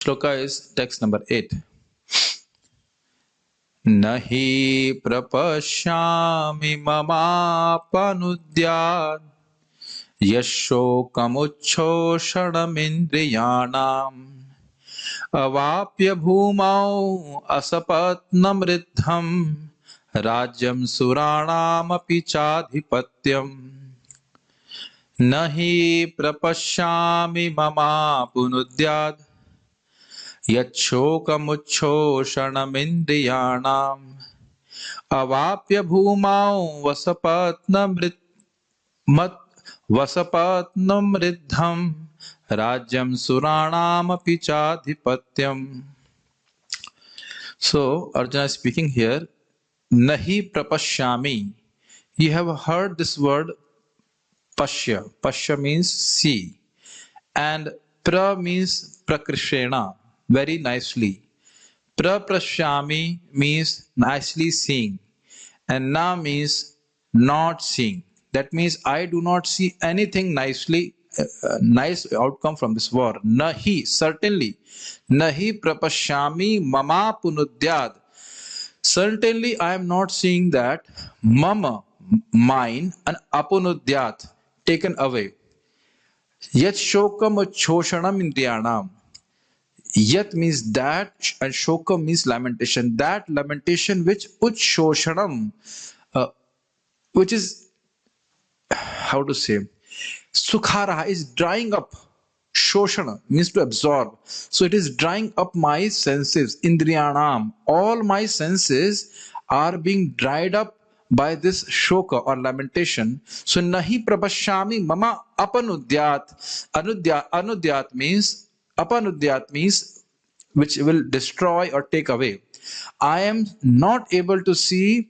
Shloka is text number 8. Nahi prapashyami mamapanudyat yashokamuchoshanamindriyanam avapya bhumau asapatnam riddham rajyam suranam api chadhipatyam nahi prapashyami mamapunudyat yachhokamuchoshanamindriyanam avapya bhumau vasapatnam riddham rajyam suranam api chadhipatyam. So Arjuna is speaking here. Nahi prapashyami. You have heard this word pashya. Pashya means see. And pra means prakrishena, very nicely. Praprashyami means nicely seeing. And na means not seeing. That means I do not see anything nice outcome from this war. Nahi, certainly. Nahi prapashyami mama punudyad. Certainly I am not seeing that mama, mine, and apunudyat, taken away. Yat shokam choshanam indriyanam. Yat means that, and shokam means lamentation. That lamentation which uchoshanam, which is, how to say, sukhara, is drying up. Shoshana means to absorb. So it is drying up my senses. Indriyanam. All my senses are being dried up by this shoka or lamentation. So nahi prabhashyami mama apanudyat. Anudyat means, apanudyat means which will destroy or take away. I am not able to see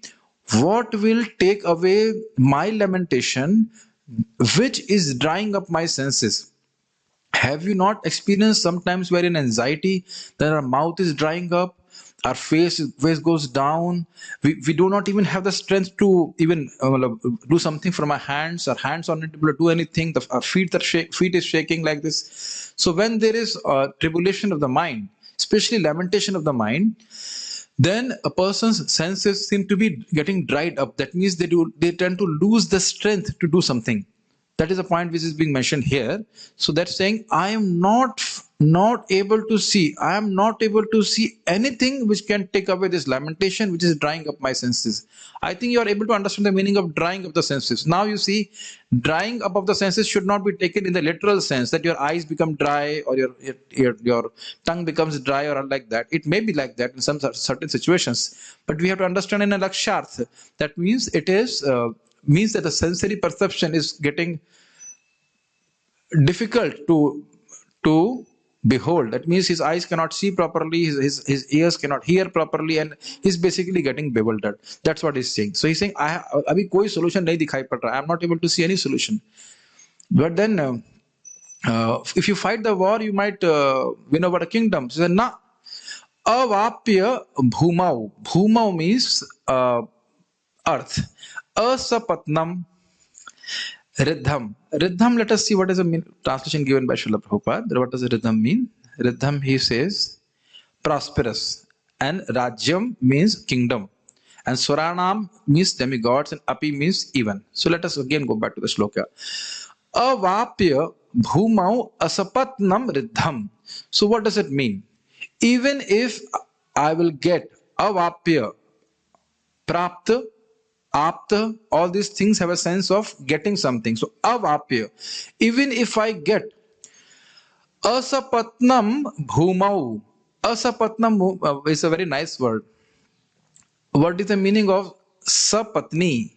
what will take away my lamentation, which is drying up my senses. Have you not experienced sometimes where in anxiety that our mouth is drying up, our face goes down, we do not even have the strength to even do something from our hands are not able to do anything, our feet is shaking like this. So when there is tribulation of the mind, especially lamentation of the mind, then a person's senses seem to be getting dried up. That means they tend to lose the strength to do something. That is a point which is being mentioned here. So that's saying I am not able to see. I am not able to see anything which can take away this lamentation, which is drying up my senses. I think you are able to understand the meaning of drying up the senses. Now you see, drying up of the senses should not be taken in the literal sense that your eyes become dry or your tongue becomes dry or like that. It may be like that in some certain situations, but we have to understand in a laksharth. That means it is means that the sensory perception is getting difficult to behold. That means his eyes cannot see properly, his ears cannot hear properly, and he's basically getting bewildered. That's what he's saying. So he's saying, abhi koi solution nahi dikhai pad raha. I'm not able to see any solution. But then if you fight the war, you might win over a kingdom. So na avapya bhumau. Bhumau means earth. Asapatnam riddham. Riddham, let us see what is the translation given by Srila Prabhupada. What does riddham mean? Riddham, he says, prosperous. And Rajyam means kingdom. And Suranam means demigods, and Api means even. So let us again go back to the shloka. Avapya bhumau asapatnam riddham. So what does it mean? Even if I will get avapya, prapta, apta, all these things have a sense of getting something. So avapya, even if I get asapatnam bhumau. Asapatnam is a very nice word. What is the meaning of sapatni?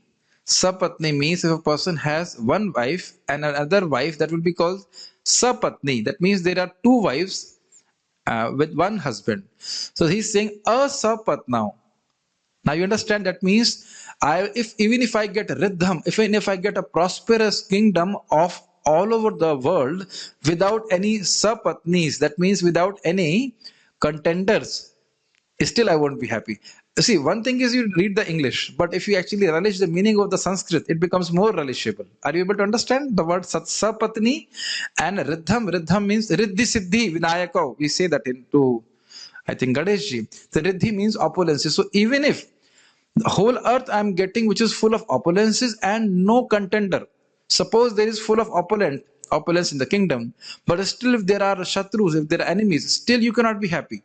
Sapatni means if a person has one wife and another wife, that will be called sapatni. That means there are two wives with one husband. So he's saying asapatnau. Now you understand, that means even if I get riddham, even if I get a prosperous kingdom of all over the world without any sapatnis, that means without any contenders, still I won't be happy. See, one thing is you read the English, but if you actually relish the meaning of the Sanskrit, it becomes more relishable. Are you able to understand the word Satsapatni and Riddham? Riddham means Riddhi Siddhi Vinayako. We say that into, I think, Ganeshji. The Riddhi means opulences. So even if the whole earth I am getting, which is full of opulences and no contender. Suppose there is full of opulence in the kingdom, but still if there are shatrus, if there are enemies, still you cannot be happy.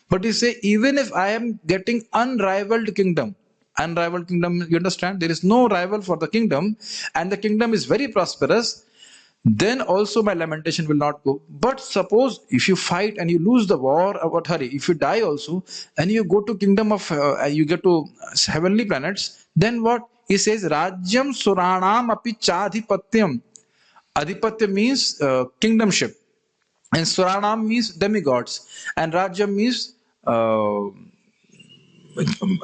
But you say, even if I am getting unrivaled kingdom, you understand, there is no rival for the kingdom, and the kingdom is very prosperous, then also my lamentation will not go. But suppose if you fight and you lose the war, what hurry, if you die also, and you go to kingdom of, you get to heavenly planets, then what? He says, Rajyam Suranam api chadhipatyam. Adhipatya means kingdomship, and Suranam means demigods, and Rajyam means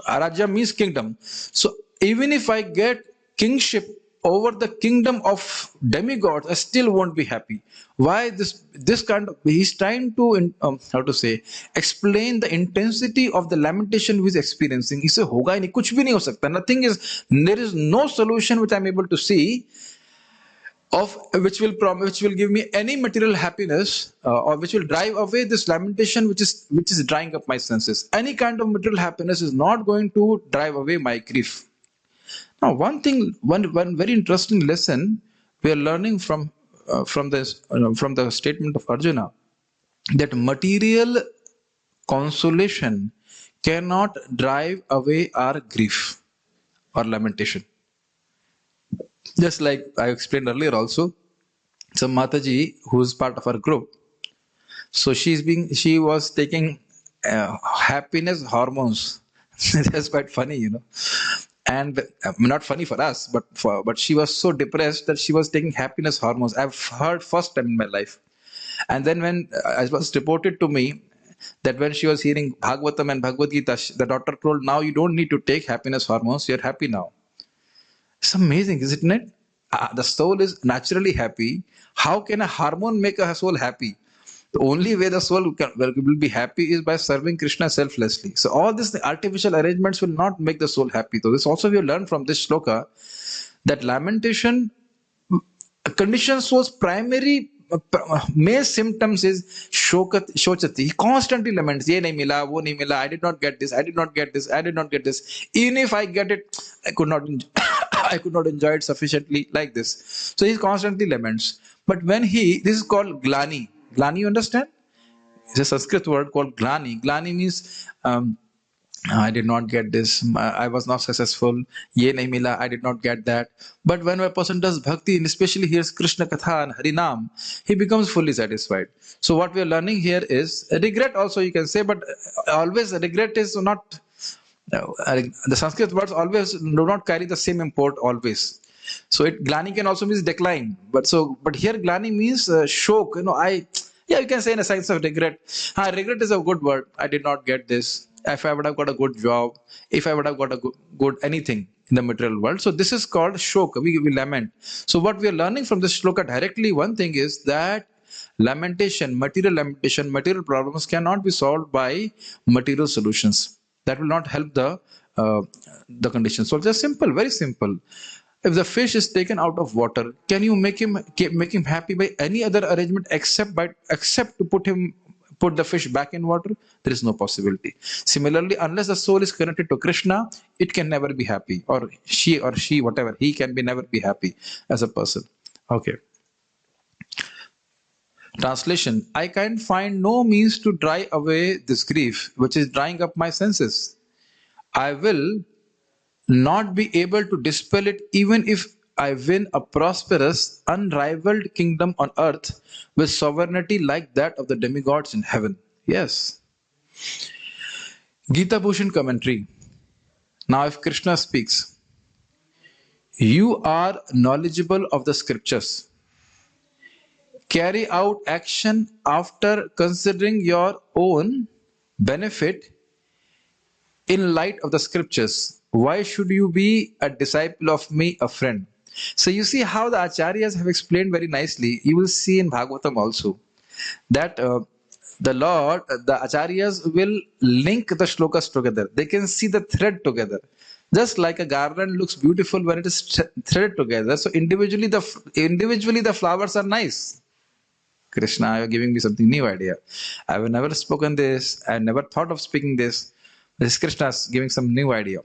Rajya means kingdom. So even if I get kingship over the kingdom of demigods, I still won't be happy. Why this kind of, he's trying to how to say, explain the intensity of the lamentation he's experiencing. He says, "Hoga hi nahi, kuch bhi nahi ho sakta." Nothing is, there is no solution which I'm able to see of which will give me any material happiness, or which will drive away this lamentation which is drying up my senses. Any kind of material happiness is not going to drive away my grief. Now, one very interesting lesson we are learning from the statement of Arjuna, that material consolation cannot drive away our grief or lamentation. Just like I explained earlier also, some Mataji who is part of our group, so she was taking happiness hormones. That's quite funny, and not funny for us, but she was so depressed that she was taking happiness hormones. I've heard first time in my life. And then when it was reported to me that when she was hearing Bhagavatam and Bhagavad Gita, the doctor told, now you don't need to take happiness hormones, you're happy now. It's amazing, isn't it? The soul is naturally happy. How can a hormone make a soul happy? The only way the soul will be happy is by serving Krishna selflessly. So all these artificial arrangements will not make the soul happy. So this also we learn from this shloka, that lamentation, conditioned soul's primary main symptoms is shochati. He constantly laments, ye nahi mila, wo nahi mila, I did not get this, I did not get this, I did not get this. Even if I get it, I could not I could not enjoy it sufficiently, like this. So he constantly laments. But when this is called glani. Glani, you understand? It's a Sanskrit word called glani. Glani means I did not get this, I was not successful, ye nahi mila, I did not get that. But when a person does bhakti, and especially hears Krishna Katha and Harinam, he becomes fully satisfied. So what we are learning here is regret also, you can say, but always regret is not, the Sanskrit words always do not carry the same import always. So glani can also mean decline, but here glani means shok. You can say in a sense of regret. Regret is a good word. I did not get this. If I would have got a good job, if I would have got a good anything in the material world. So this is called shok. We lament. So what we are learning from this shloka directly, one thing is that lamentation, material problems cannot be solved by material solutions. That will not help the condition. So just simple, very simple. If the fish is taken out of water, can you make him happy by any other arrangement except to put the fish back in water? There is no possibility. Similarly, unless the soul is connected to Krishna, it can never be happy, or she, whatever, he can never be happy as a person. Okay. Translation: I can find no means to dry away this grief, which is drying up my senses. I will not be able to dispel it even if I win a prosperous, unrivaled kingdom on earth with sovereignty like that of the demigods in heaven. Yes. Gita Bhushan commentary. Now if Krishna speaks, you are knowledgeable of the scriptures. Carry out action after considering your own benefit in light of the scriptures. Why should you be a disciple of me, a friend? So you see how the acharyas have explained very nicely. You will see in Bhagavatam also that the Lord, the Acharyas will link the shlokas together. They can see the thread together. Just like a garland looks beautiful when it is threaded together. So individually the flowers are nice. Krishna, you're giving me something new idea. I have never spoken this. I never thought of speaking this. This is Krishna's giving some new idea.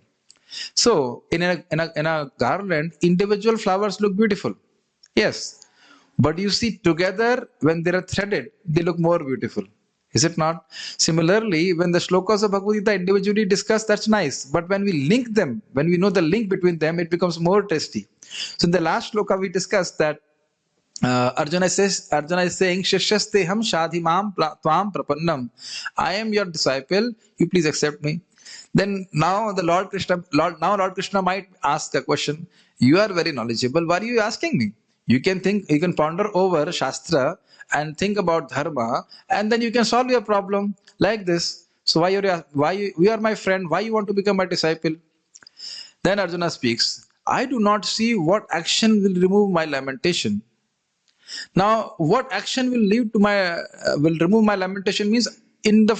So in a garland, individual flowers look beautiful. Yes. But you see, together, when they are threaded, they look more beautiful. Is it not? Similarly, when the shlokas of Bhagavad Gita individually discussed, that's nice. But when we link them, when we know the link between them, it becomes more tasty. So in the last shloka, we discussed that Arjuna is saying, Shishyasteham shadhimam tvam prapannam. I am your disciple. You please accept me. Then now Lord Krishna might ask the question, you are very knowledgeable. Why are you asking me? You can ponder over Shastra and think about Dharma, and then you can solve your problem like this. So you are my friend, why you want to become my disciple? Then Arjuna speaks, I do not see what action will remove my lamentation. Now, what action will remove my lamentation means in the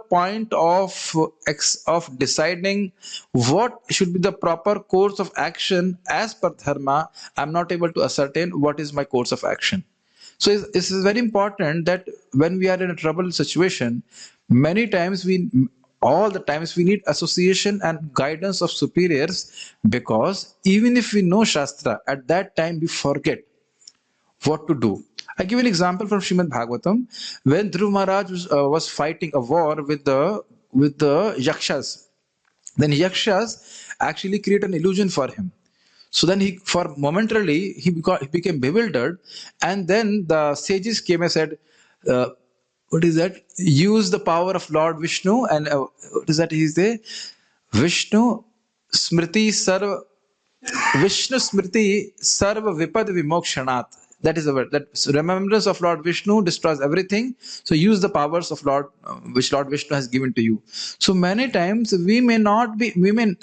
point of deciding what should be the proper course of action as per dharma, I'm not able to ascertain what is my course of action. So this is very important that when we are in a troubled situation, all the times we need association and guidance of superiors, because even if we know Shastra, at that time we forget what to do. I give an example from Srimad Bhagavatam. When Dhruv Maharaj was fighting a war with the Yakshas, then Yakshas actually create an illusion for him. So then momentarily he became bewildered, and then the sages came and said, what is that? Use the power of Lord Vishnu, and what is that he say? Vishnu Smriti Sarva Vipad Vimokshanat. That is the word. That remembrance of Lord Vishnu destroys everything. So use the powers of which Lord Vishnu has given to you. So many times we may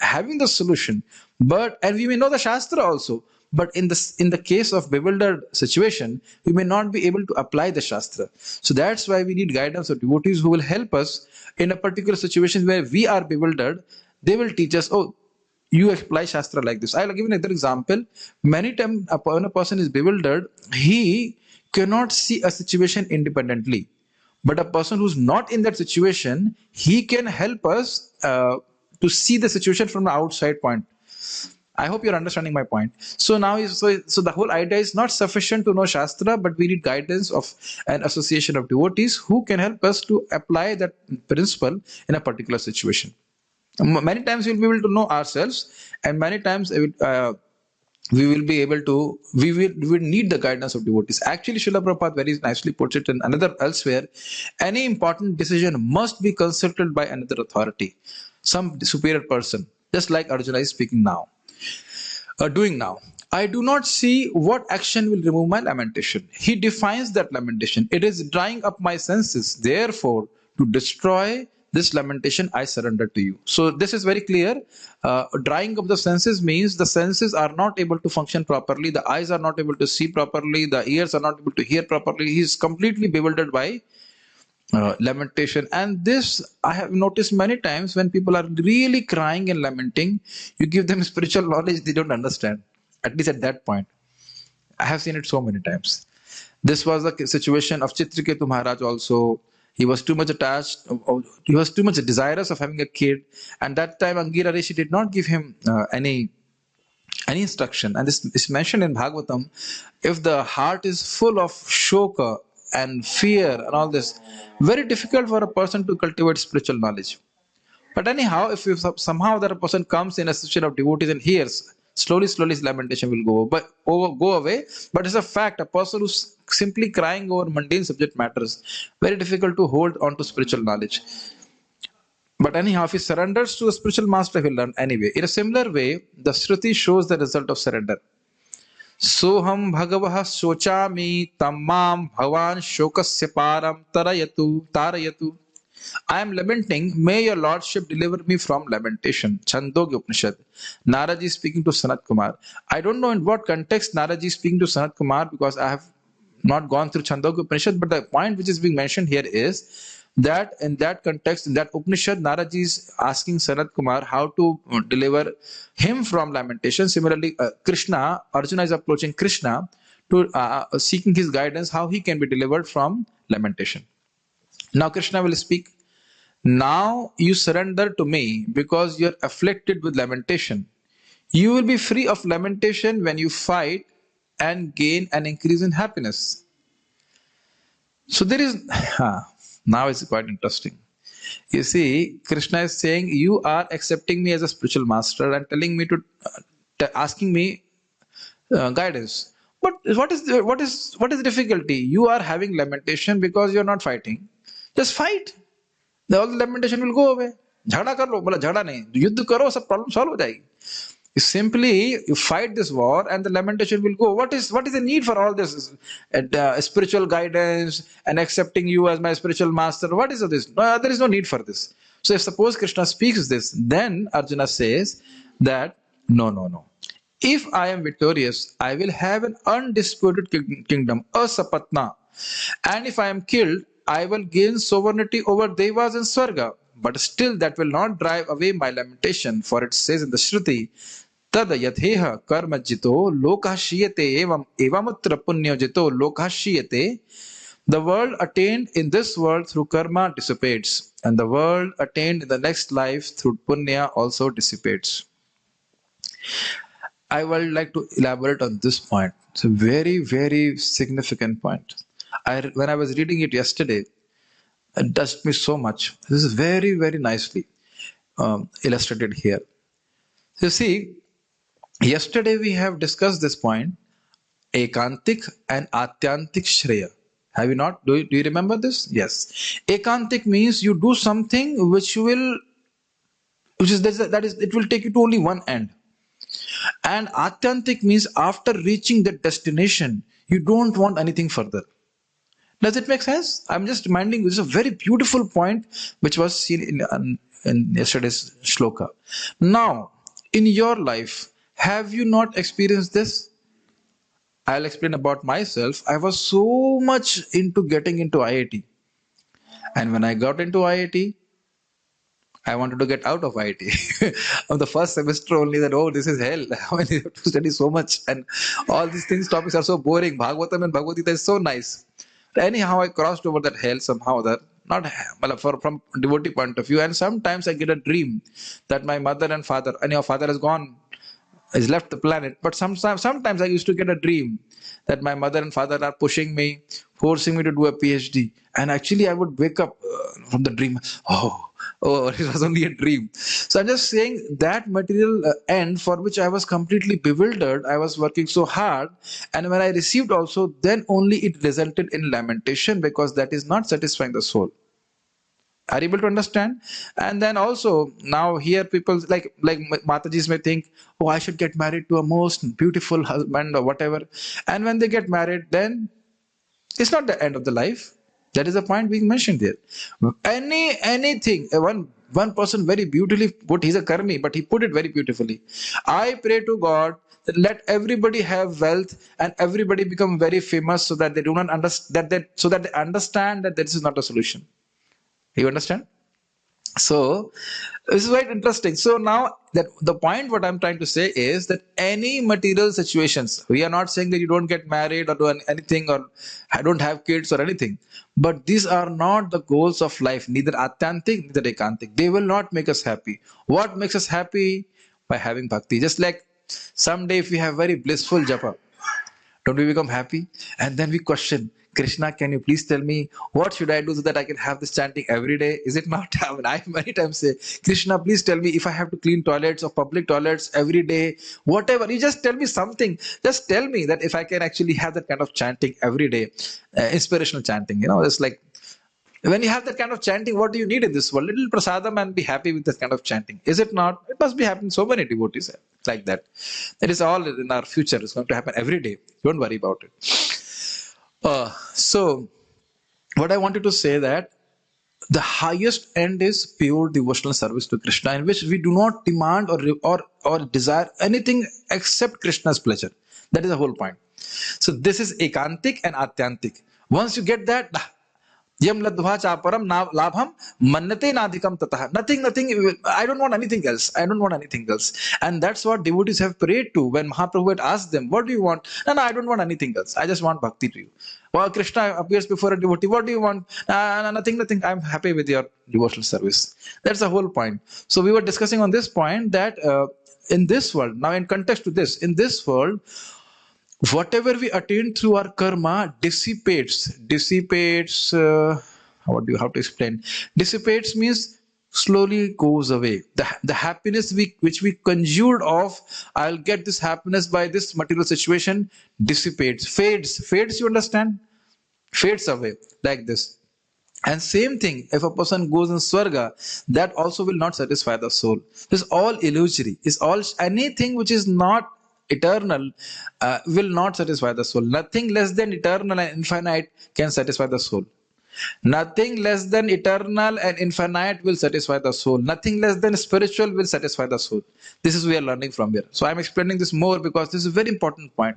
having the solution, and we may know the Shastra also. But in the case of bewildered situation, we may not be able to apply the Shastra. So that's why we need guidance of devotees who will help us in a particular situation where we are bewildered. They will teach us, you apply Shastra like this. I'll give another example. Many times when a person is bewildered, he cannot see a situation independently. But a person who's not in that situation, he can help us to see the situation from the outside point. I hope you're understanding my point. So now, so the whole idea is not sufficient to know Shastra, but we need guidance of an association of devotees who can help us to apply that principle in a particular situation. Many times we'll be able to know ourselves, and many times we will need the guidance of devotees. Actually, Srila Prabhupada very nicely puts it in elsewhere. Any important decision must be consulted by another authority, some superior person, just like Arjuna is speaking now, doing now. I do not see what action will remove my lamentation. He defines that lamentation. It is drying up my senses. Therefore, to destroy this lamentation, I surrender to you. So this is very clear. Drying of the senses means the senses are not able to function properly. The eyes are not able to see properly. The ears are not able to hear properly. He is completely bewildered by lamentation. And this I have noticed many times when people are really crying and lamenting, you give them spiritual knowledge, they don't understand. At least at that point. I have seen it so many times. This was the situation of Chitraketu Maharaj also. He was too much attached, he was too much desirous of having a kid. And that time Angira Rishi did not give him any instruction. And this is mentioned in Bhagavatam. If the heart is full of shoka and fear and all this, very difficult for a person to cultivate spiritual knowledge. But anyhow, if somehow that a person comes in a situation of devotees and hears, slowly his lamentation will go away. But it's a fact, a person who's simply crying over mundane subject matters, very difficult to hold on to spiritual knowledge. But anyhow, if he surrenders to a spiritual master, he'll learn anyway. In a similar way, the Shruti shows the result of surrender. Soham bhagavah sochami tammam bhavan shokasya param tarayatu. I am lamenting, may your lordship deliver me from lamentation. Chandogya Upanishad. Naraji is speaking to Sanat Kumar. I don't know in what context Naraji is speaking to Sanat Kumar, because I have not gone through Chandogya Upanishad, but the point which is being mentioned here is that in that context, in that Upanishad, Naraji is asking Sanat Kumar how to deliver him from lamentation. Similarly, Arjuna is approaching Krishna to seeking his guidance, how he can be delivered from lamentation. Now Krishna will speak. Now you surrender to me because you are afflicted with lamentation. You will be free of lamentation when you fight and gain an increase in happiness. So there is, now it's quite interesting. You see, Krishna is saying, you are accepting me as a spiritual master and telling me to, asking me guidance. But what is the difficulty? You are having lamentation because you are not fighting. Just fight. All the lamentation will go away. झगड़ा कर लो, बोला झगड़ा नहीं, युद्ध करो, सब problem solve हो जाएगी. You simply fight this war and the lamentation will go. What is the need for all this spiritual guidance and accepting you as my spiritual master? What is this? No, there is no need for this. So if suppose Krishna speaks this, then Arjuna says that no. If I am victorious, I will have an undisputed kingdom, a sapatna. And if I am killed, I will gain sovereignty over devas and swarga. But still that will not drive away my lamentation, for it says in the Shruti, Tad yatheha karma jito lokashiyate evamatra punya jito lokashiyate. The world attained in this world through karma dissipates, and the world attained in the next life through punya also dissipates. I would like to elaborate on this point. It's a very, very significant point. When I was reading it yesterday, it touched me so much. This is very, very nicely illustrated here. You see, yesterday we have discussed this point, Ekantik and Atyantik Shreya. Have you not? Do you remember this? Yes. Ekantik means you do something it will take you to only one end. And Atyantik means after reaching the destination, you don't want anything further. Does it make sense? I'm just reminding you, this is a very beautiful point which was seen in yesterday's shloka. Now, in your life, have you not experienced this? I'll explain about myself. I was so much into getting into IIT. And when I got into IIT, I wanted to get out of IIT. On the first semester only that, oh, this is hell. I mean, you have to study so much. And all these topics are so boring. Bhagavatam and Bhagavad Gita is so nice. Anyhow, I crossed over that hell somehow, from devotee point of view. And sometimes I get a dream that my mother and father, father has gone, has left the planet. But sometimes I used to get a dream that my mother and father are pushing me, forcing me to do a PhD. And actually I would wake up from the dream. Oh, it was only a dream. So I'm just saying that material end for which I was completely bewildered. I was working so hard. And when I received also, then only it resulted in lamentation, because that is not satisfying the soul. Are you able to understand? And then also now here people like Matajis may think, oh, I should get married to a most beautiful husband or whatever. And when they get married, then it's not the end of the life. That is the point being mentioned there. Anything, one person very beautifully put, he's a karmi, but he put it very beautifully. I pray to God that let everybody have wealth and everybody become very famous, so that they do not understand so that they understand that this is not a solution. You understand? So this is quite interesting. So now that the point what I'm trying to say is that any material situations, we are not saying that you don't get married or do anything or I don't have kids or anything, but these are not the goals of life, neither Atyantik, neither Ekantik. They will not make us happy. What makes us happy? By having bhakti. Just like someday if we have very blissful japa, don't we become happy? And then we question, Krishna, can you please tell me what should I do so that I can have this chanting every day? Is it not? I mean, I many times say, Krishna, please tell me if I have to clean toilets or public toilets every day, whatever. You just tell me something. Just tell me that if I can actually have that kind of chanting every day, inspirational chanting, it's like, when you have that kind of chanting, what do you need in this world? Little prasadam and be happy with that kind of chanting. Is it not? It must be happening. So many devotees like that. That is all in our future. It's going to happen every day. Don't worry about it. So, what I wanted to say that the highest end is pure devotional service to Krishna, in which we do not demand or desire anything except Krishna's pleasure. That is the whole point. So this is ekantik and atyantik. Once you get that, yam ladva chaparam labham mannate nadhikam tatah. Nothing. I don't want anything else. I don't want anything else. And that's what devotees have prayed to when Mahaprabhu had asked them, what do you want? No, I don't want anything else. I just want bhakti to you. Well, Krishna appears before a devotee. What do you want? No, nothing. I'm happy with your devotional service. That's the whole point. So we were discussing on this point that in this world, now in context to this, in this world, whatever we attain through our karma dissipates. What do you have to explain? Dissipates means slowly goes away. The happiness which we conjured of, I'll get this happiness by this material situation, dissipates, fades. You understand? Fades away like this. And same thing, if a person goes in Swarga, that also will not satisfy the soul. It's all illusory. It's all anything which is not eternal will not satisfy the soul. Nothing less than eternal and infinite can satisfy the soul. Nothing less than eternal and infinite will satisfy the soul. Nothing less than spiritual will satisfy the soul. This is we are learning from here. So I'm explaining this more because this is a very important point.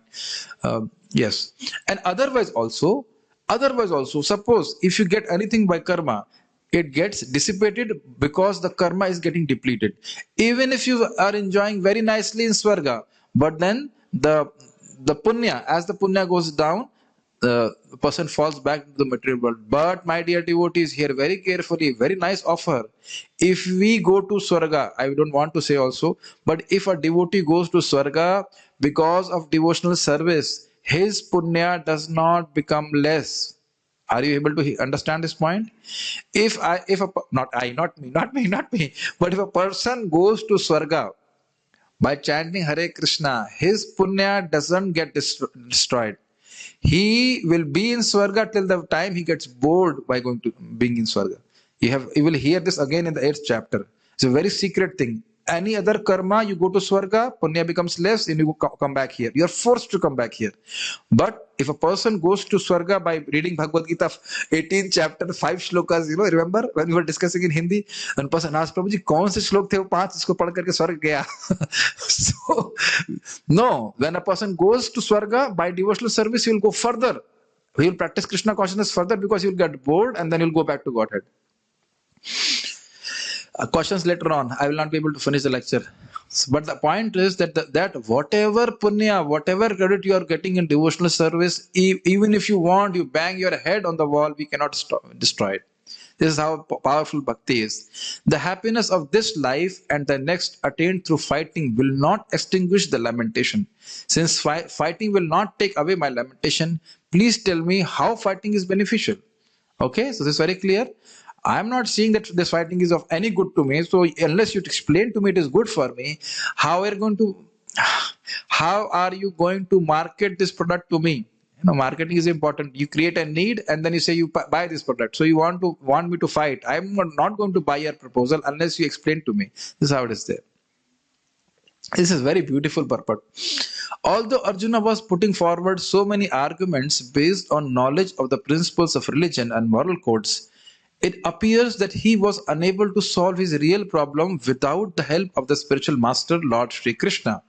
Yes. And otherwise also, suppose if you get anything by karma, it gets dissipated because the karma is getting depleted. Even if you are enjoying very nicely in Swarga, but then the punya, as the punya goes down, the person falls back to the material world. But my dear devotees, here very carefully, very nice offer. If we go to Swarga, I don't want to say also, but if a devotee goes to Swarga because of devotional service, his punya does not become less. Are you able to understand this point? Not me, but if a person goes to Swarga by chanting Hare Krishna, his punya doesn't get destroyed. He will be in Swarga till the time he gets bored by being in Swarga. You will hear this again in the 8th chapter. It's a very secret thing. Any other karma, you go to Swarga, punya becomes less, and you come back here. You are forced to come back here. But if a person goes to Swarga by reading Bhagavad Gita, 18th chapter, 5 shlokas, remember when we were discussing in Hindi, one person asked, Prabhuji, kaun se shlok the wo 5 isko padh karke Swarga gaya? So, no, when a person goes to Swarga by devotional service, he will go further. He will practice Krishna consciousness further because he will get bored and then he will go back to Godhead. Questions later on. I will not be able to finish the lecture. But the point is that whatever punya, whatever credit you are getting in devotional service, even if you want, you bang your head on the wall, we cannot destroy it. This is how powerful bhakti is. The happiness of this life and the next attained through fighting will not extinguish the lamentation. Since fighting will not take away my lamentation, please tell me how fighting is beneficial. Okay, so this is very clear. I'm not saying that this fighting is of any good to me. So unless you explain to me it is good for me, how are you going to market this product to me? Marketing is important. You create a need and then you say you buy this product. So you want me to fight. I'm not going to buy your proposal unless you explain to me. This is how it is there. This is very beautiful purport. Although Arjuna was putting forward so many arguments based on knowledge of the principles of religion and moral codes, it appears that he was unable to solve his real problem without the help of the spiritual master, Lord Sri Krishna.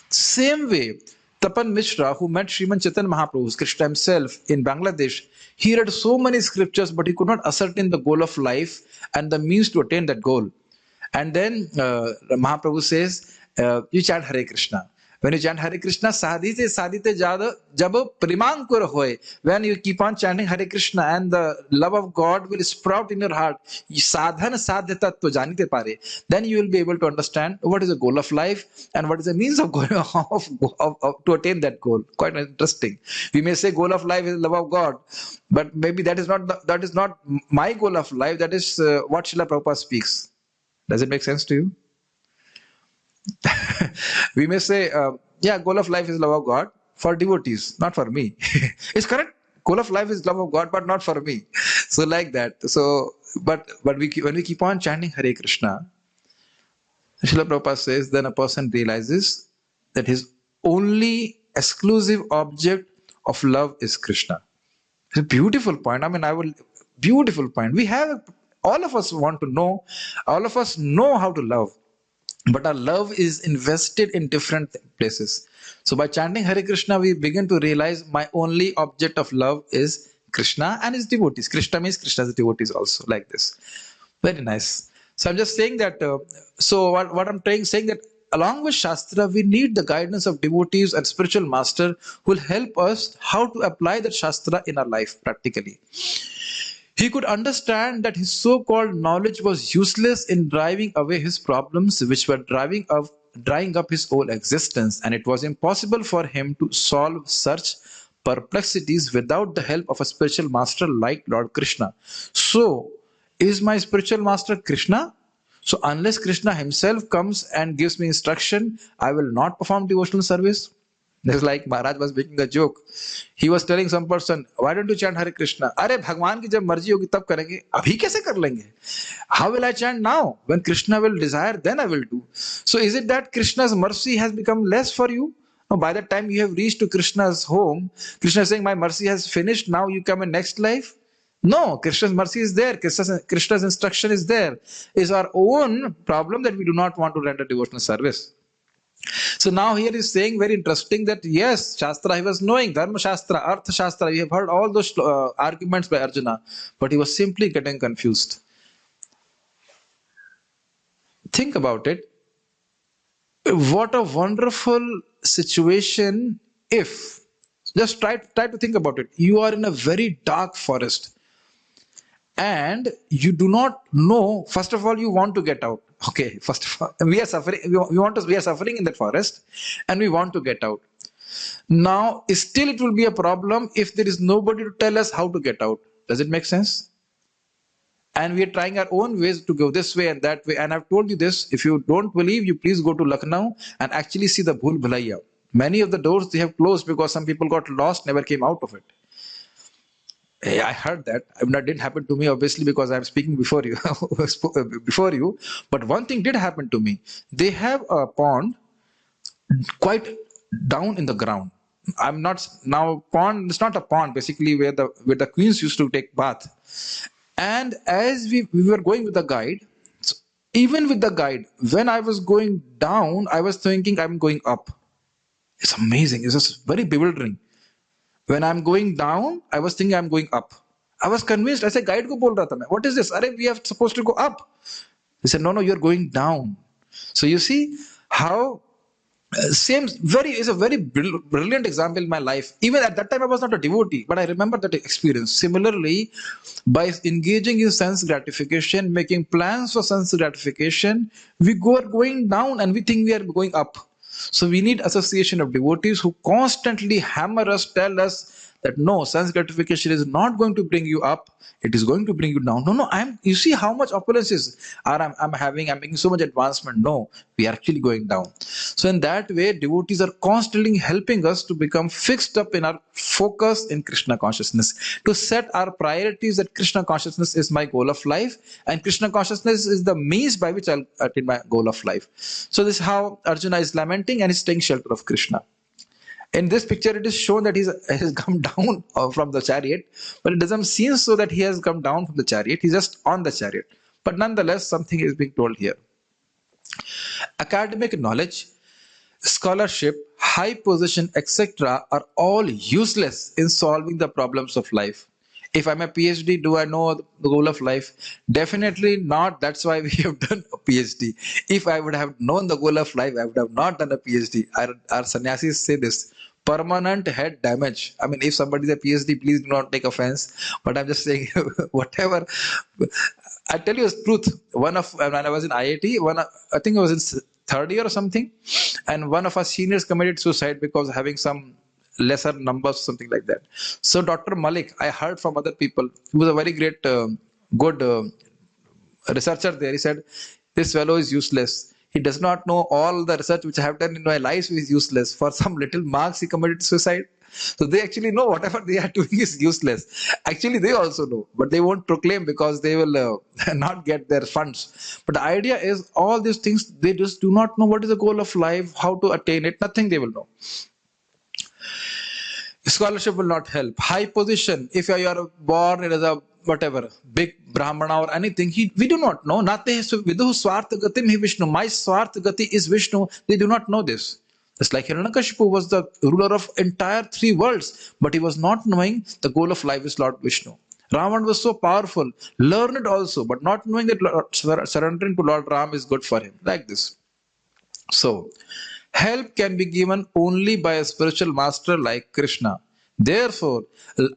Same way, Tapan Mishra, who met Sriman Chaitanya Mahaprabhu, Krishna himself, in Bangladesh, he read so many scriptures, but he could not ascertain the goal of life and the means to attain that goal. And then Mahaprabhu says, you chant Hare Krishna. When you chant Hare Krishna, sadhite jab primankur hoy, when you keep on chanting Hare Krishna and the love of God will sprout in your heart, sadhan sadhyata to janite pare, then you will be able to understand what is the goal of life and what is the means of to attain that goal. Quite interesting. We may say goal of life is love of God, but maybe that is not my goal of life. That is what Srila Prabhupada speaks. Does it make sense to you? We may say, goal of life is love of God for devotees, not for me. It's correct. Goal of life is love of God, but not for me. So like that. So, but when we keep on chanting Hare Krishna, Srila Prabhupada says, then a person realizes that his only exclusive object of love is Krishna. It's a beautiful point. Beautiful point. All of us want to know, all of us know how to love. but our love is invested in different places. So by chanting Hare Krishna, we begin to realize my only object of love is Krishna and his devotees. Krishna means Krishna's devotees also, like this. Very nice. So I'm just saying that, what I'm saying that along with Shastra, we need the guidance of devotees and spiritual master who will help us how to apply that Shastra in our life practically. He could understand that his so-called knowledge was useless in driving away his problems, which were drying up his whole existence, and it was impossible for him to solve such perplexities without the help of a spiritual master like Lord Krishna. So, is my spiritual master Krishna? So, unless Krishna himself comes and gives me instruction, I will not perform devotional service. It's like Maharaj was making a joke. He was telling some person, why don't you chant Hare Krishna? अरे भगवान की जब मर्जी होगी तब करेंगे, अभी कैसे कर लेंगे? How will I chant now? When Krishna will desire, then I will do. So is it that Krishna's mercy has become less for you? No, by the time you have reached to Krishna's home, Krishna is saying, my mercy has finished, now you come in next life? No, Krishna's mercy is there. Krishna's instruction is there. It's our own problem that we do not want to render devotional service. So now here is saying very interesting that yes, Shastra he was knowing, Dharma Shastra, Artha Shastra, we have heard all those arguments by Arjuna, but he was simply getting confused. Think about it. What a wonderful situation if, just try to think about it. You are in a very dark forest and you do not know, first of all, you want to get out. Okay, first of all, we are suffering, we are suffering in that forest and we want to get out. Now, still it will be a problem if there is nobody to tell us how to get out. Does it make sense? And we are trying our own ways to go this way and that way. And I've told you this, if you don't believe, you please go to Lucknow and actually see the Bhul Bhulaiya. Many of the doors they have closed because some people got lost, never came out of it. I heard that. That didn't happen to me, obviously, because I'm speaking before you. But one thing did happen to me. They have a pond quite down in the ground. I'm not now pond. It's not a pond, basically, where the queens used to take bath. And as we were going with the guide, so even with the guide, when I was going down, I was thinking I'm going up. It's amazing. It's just very bewildering. When I'm going down, I was thinking I'm going up. I was convinced. I said, guide ko bol raha tha main. What is this? Arey, we are supposed to go up. He said, no, you're going down. So you see how is a very brilliant example in my life. Even at that time, I was not a devotee, but I remember that experience. Similarly, by engaging in sense gratification, making plans for sense gratification, we are going down and we think we are going up. So we need association of devotees who constantly hammer us, tell us that no, sense gratification is not going to bring you up. It is going to bring you down. No, you see how much opulence is I'm having. I'm making so much advancement. No, we are actually going down. So in that way, devotees are constantly helping us to become fixed up in our focus in Krishna consciousness, to set our priorities that Krishna consciousness is my goal of life, and Krishna consciousness is the means by which I'll attain my goal of life. So this is how Arjuna is lamenting and is taking shelter of Krishna. In this picture, it is shown that he has come down from the chariot, but it doesn't seem so that he has come down from the chariot. He's just on the chariot. But nonetheless, something is being told here. Academic knowledge, scholarship, high position, etc. are all useless in solving the problems of life. If I'm a PhD, do I know the goal of life? Definitely not. That's why we have done a PhD. If I would have known the goal of life, I would have not done a PhD. Our sannyasis say this: permanent head damage. I mean, if somebody is a PhD, please do not take offense. But I'm just saying, whatever. I tell you the truth. When I was in IIT, I think I was in third year or something, and one of our seniors committed suicide because having some lesser numbers, something like that. So Dr. Malik, I heard from other people, he was a very great, good researcher there. He said, this fellow is useless. He does not know all the research which I have done in my life is useless. For some little marks, he committed suicide. So they actually know whatever they are doing is useless. Actually, they also know, but they won't proclaim because they will not get their funds. But the idea is all these things, they just do not know what is the goal of life, how to attain it, nothing they will know. Scholarship will not help. High position, if you are born as a whatever, big Brahmana or anything, we do not know. Nate viduh swartha gatim hi Vishnu. My swartha gati is Vishnu. They do not know this. Just like Hiranyakashipu was the ruler of entire three worlds, but he was not knowing the goal of life is Lord Vishnu. Ravan was so powerful, learned also, but not knowing that surrendering to Lord Ram is good for him. Like this. So, help can be given only by a spiritual master like Krishna. Therefore,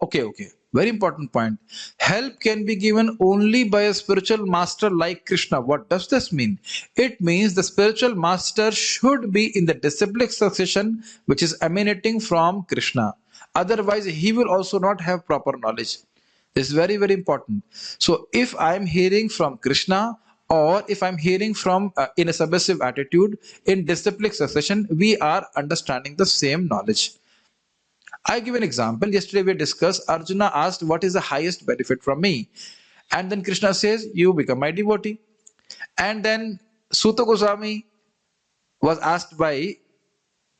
okay, very important point. Help can be given only by a spiritual master like Krishna. What does this mean? It means the spiritual master should be in the disciplic succession which is emanating from Krishna. Otherwise, he will also not have proper knowledge. This is very, very important. So, if I am hearing from Krishna, or if I'm hearing from in a submissive attitude, in disciplic succession, we are understanding the same knowledge. I give an example. Yesterday we discussed, Arjuna asked, what is the highest benefit from me? And then Krishna says, you become my devotee. And then Suta Goswami was asked by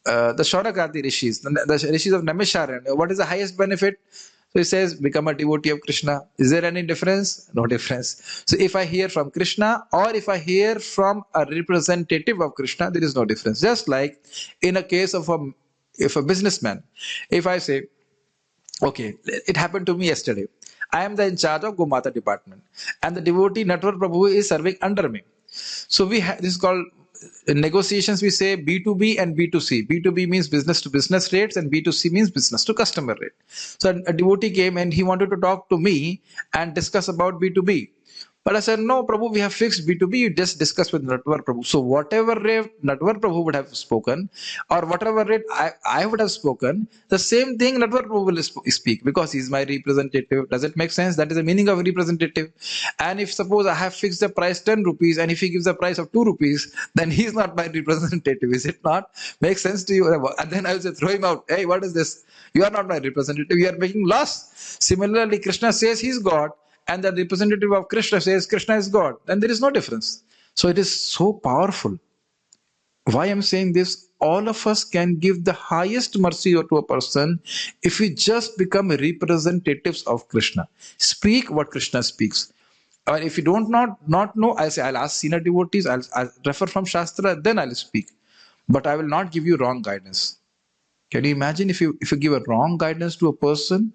the Shaurakati rishis, the rishis of Naimisharanya, what is the highest benefit? So he says, become a devotee of Krishna. Is there any difference? No difference. So if I hear from Krishna or if I hear from a representative of Krishna, there is no difference. Just like in a case of a businessman, if I say, okay, it happened to me yesterday. I am the in charge of Gomata department and the devotee Natwar Prabhu is serving under me. So this is called, in negotiations we say B2B and B2C. B2B means business to business rates and B2C means business to customer rate. So a devotee came and he wanted to talk to me and discuss about B2B. But I said, no, Prabhu, we have fixed B2B. You just discuss with Natwar Prabhu. So whatever rate Natwar Prabhu would have spoken or whatever rate I would have spoken, the same thing Natwar Prabhu will speak because he's my representative. Does it make sense? That is the meaning of representative. And if suppose I have fixed the price 10 rupees and if he gives the price of 2 rupees, then he's not my representative. Is it not? Makes sense to you? And then I will say, throw him out. Hey, what is this? You are not my representative. You are making loss. Similarly, Krishna says he's God. And the representative of Krishna says Krishna is God, then there is no difference. So it is so powerful. Why I'm saying this? All of us can give the highest mercy to a person if we just become representatives of Krishna. Speak what Krishna speaks. Or if you don't not know, I say I'll ask senior devotees, I'll refer from Shastra, then I'll speak. But I will not give you wrong guidance. Can you imagine if you give a wrong guidance to a person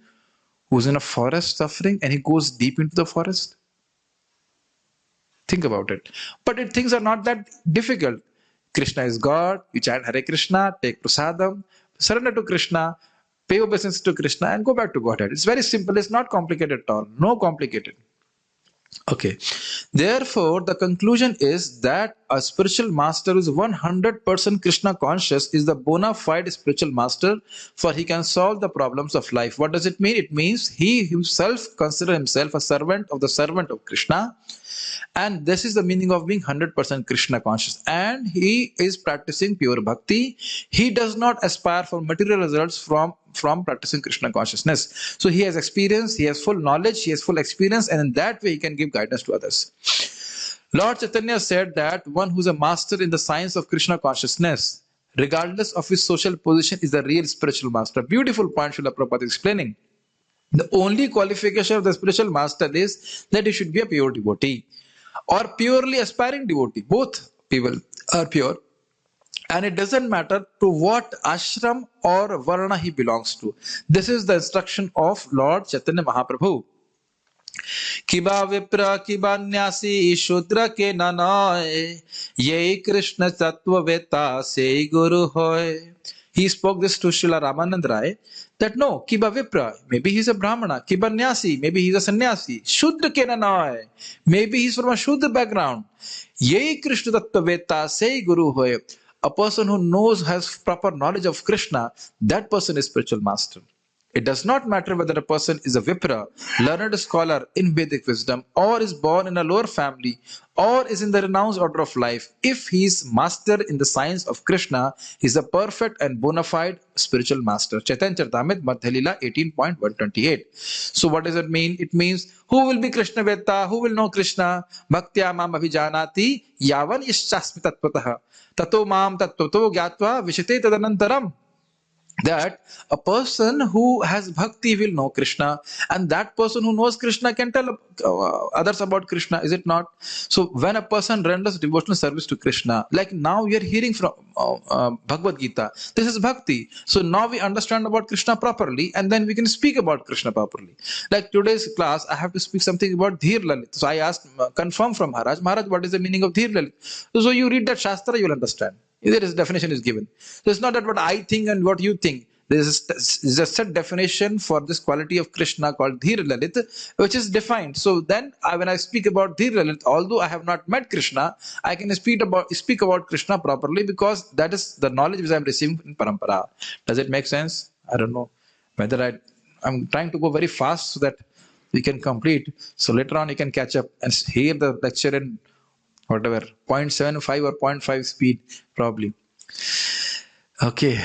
who's in a forest suffering and he goes deep into the forest? Think about it. But things are not that difficult. Krishna is God. You chant Hare Krishna, take prasadam, surrender to Krishna, pay obeisance to Krishna and go back to Godhead. It's very simple. It's not complicated at all. No complicated. Okay. Therefore, the conclusion is that a spiritual master who is 100% Krishna conscious is the bona fide spiritual master, for he can solve the problems of life. What does it mean? It means he himself considers himself a servant of Krishna. And this is the meaning of being 100% Krishna conscious. And he is practicing pure bhakti. He does not aspire for material results from practicing Krishna consciousness. So he has experience, he has full knowledge, he has full experience, and in that way he can give guidance to others. Lord Chaitanya said that one who is a master in the science of Krishna consciousness, regardless of his social position, is the real spiritual master. Beautiful point Srila Prabhupada is explaining. The only qualification of the spiritual master is that he should be a pure devotee or purely aspiring devotee. Both people are pure. And it doesn't matter to what ashram or varna he belongs to. This is the instruction of Lord Chaitanya Mahaprabhu. Kiba vipra kiba nyasi shudra ke nanaye ye Krishna tattva veta se guru hoy. He spoke this to Srila Ramanand Rai that no, kiba vipra, maybe he's a brahmana, kiba nyasi, maybe he's a sannyasi, shudra ke nanaye, maybe he's from a shudra background. Ye Krishna tattva veta se guru hoy. A person who has proper knowledge of Krishna, that person is spiritual master. It does not matter whether a person is a Vipra, learned scholar in Vedic wisdom, or is born in a lower family, or is in the renounced order of life. If he is master in the science of Krishna, he is a perfect and bona fide spiritual master. Chaitanya Charitamrita Madhya Leela 18.128. So what does it mean? It means, who will be Krishna Veta? Who will know Krishna? Bhaktya mam abhijanati yavan ischasmi tattvataha. Tato mam tattvato gyatva vishite tadanantaram. that a person who has bhakti will know Krishna, and that person who knows Krishna can tell others about Krishna, is it not? So when a person renders devotional service to Krishna, like now we are hearing from Bhagavad Gita, this is bhakti. So now we understand about Krishna properly, and then we can speak about Krishna properly. Like today's class, I have to speak something about Dhir Lalit. So I asked, confirm from Maharaj, what is the meaning of Dhir Lalit? So you read that Shastra, you will understand. There is definition is given. So it's not that what I think and what you think. There is a set definition for this quality of Krishna called Dhir Lalit, which is defined. So then, when I speak about Dhir Lalit, although I have not met Krishna, I can speak about Krishna properly because that is the knowledge which I am receiving in parampara. Does it make sense? I don't know whether I'm trying to go very fast so that we can complete. So later on, you can catch up and hear the lecture in whatever 0.75 or 0.5 speed probably. Okay,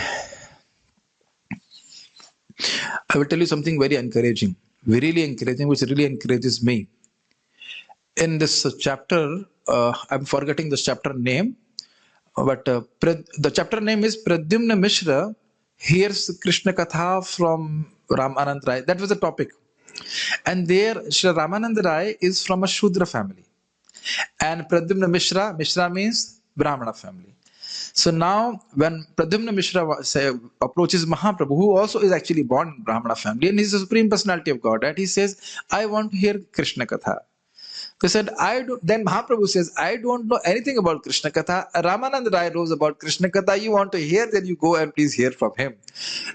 I will tell you something very encouraging, really encouraging, which really encourages me. In this chapter, I'm forgetting this chapter name, but the chapter name is Pradyumna Mishra hears Krishna Katha from Ramanand Rai. That was the topic. And there, Shri Ramanand Rai is from a Shudra family. And Pradyumna Mishra means Brahmana family. So now when Pradyumna Mishra approaches Mahaprabhu, who also is actually born in Brahmana family, and he's the Supreme Personality of God, and he says, I want to hear Krishna Katha. They said, then Mahaprabhu says, I don't know anything about Krishna Katha. Ramanand Rai knows about Krishna Katha. You want to hear, then you go and please hear from him.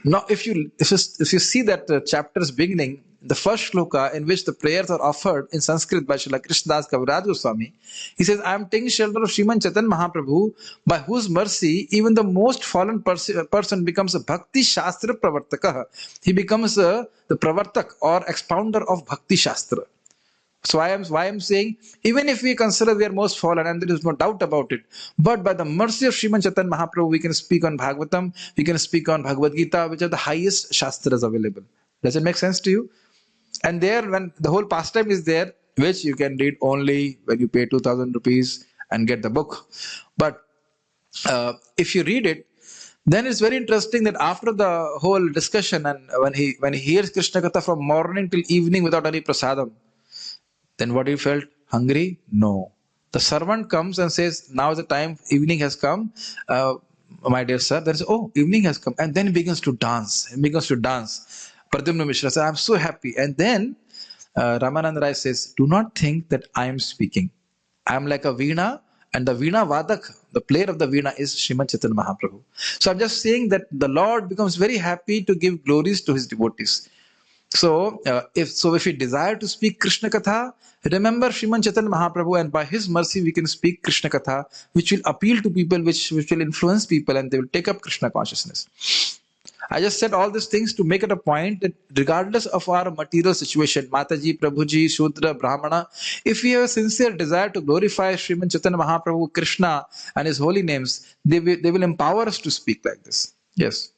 Now, if you see that chapter's beginning, the first shloka in which the prayers are offered in Sanskrit by Srila Krishnadas Kaviraj Goswami, he says, I am taking shelter of Sriman Chaitanya Mahaprabhu, by whose mercy even the most fallen person becomes a Bhakti Shastra Pravartaka. He becomes the Pravartak or expounder of Bhakti Shastra. So why I'm saying, even if we consider we are most fallen, and there is no doubt about it, but by the mercy of Sriman Chaitanya Mahaprabhu, we can speak on Bhagavatam, we can speak on Bhagavad Gita, which are the highest Shastras available. Does it make sense to you? And there, when the whole pastime is there, which you can read only when you pay 2,000 rupees and get the book. But if you read it, then it's very interesting that after the whole discussion, and when he hears Krishna Katha from morning till evening without any prasadam, then what he felt? Hungry? No. The servant comes and says, now is the time, evening has come, my dear sir. Then says, oh, evening has come. And then he begins to dance. Pradyumna Mishra says, I'm so happy. And then Ramanand Rai says, do not think that I am speaking. I am like a veena, and the veena vadak, the player of the veena, is Srimad Chaitanya Mahaprabhu. So I'm just saying that the Lord becomes very happy to give glories to his devotees. So, if we desire to speak Krishna Katha, remember Sriman Chaitanya Mahaprabhu, and by his mercy we can speak Krishna Katha, which will appeal to people, which will influence people, and they will take up Krishna consciousness. I just said all these things to make it a point that regardless of our material situation, Mataji, Prabhuji, Shudra, Brahmana, if we have a sincere desire to glorify Sriman Chaitanya Mahaprabhu, Krishna, and his holy names, they will empower us to speak like this. Yes.